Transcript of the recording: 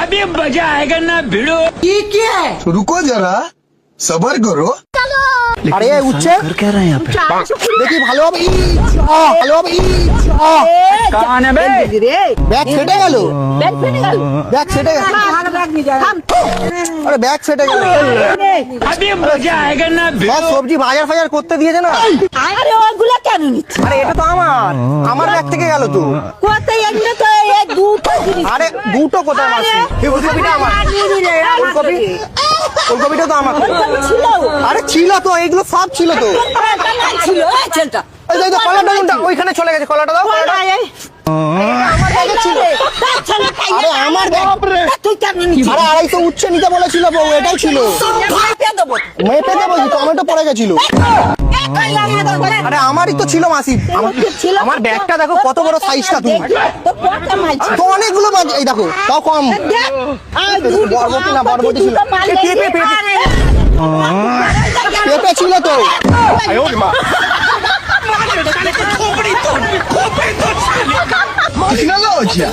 अभी मजा आएगा ना भिड़ो। रुको जरा सबर करो। আরে উঠছে क्या रहा है यहाँ पे? দেখি ভালোভাবে ভালোভাবে कहाँ है बे? ব্যাগ ফেটে গেল ব্যাগ ফেটে গেল আরে ব্যাগ ফেটে গেল अभी मजा आएगा ना সব भिड़ो। সবজি বাজার ফাজার করতে দিয়েছে না আরে ওগুলো কেন নিচ্ছি? আরে এটা তো আমার ব্যাগ থেকে গেল তো কোথায় এগুলো তো এই দুটো জিনিস। আরে দুটো কোথায় মাসি এই ফুলকপিটা আমার ফুলকপি ফুলকপিটা তো আমার ওগুলো ছিল। আরে ছিল তো এইগুলো সব ছিল তো ওটা নাই ছিল এই ছেলেটা। এই যে কলাটা কোনটা ওইখানে চলে গেছে কলাটা দাও কলাটা আমার ব্যাগে ছিল তার ছেলে খাইয়ে আরে আমার ব্যাগ তুই কেন নিচ্ছিস? আরে 250 উচ্ছে নিতে বলেছিল বউ এটাই ছিল মেপে দেবো। মেপে দেবো টমেটো পড়ে গেছিল একাই লাগিয়ে দাও করে। আরে আমারই তো ছিল মাসি ছিল। আমার ব্যাগটা দেখো কত বড় সাইজটা তুমি তো কটা মাল ছিল? তো অনেকগুলো মাছ এই দেখো তাও কম দেখ, আর দুটো বরবটি না বরবটি ছিল দুটো মাল এ, পেঁপে পেঁপে পেঁপে ছিল তো Tecnologia.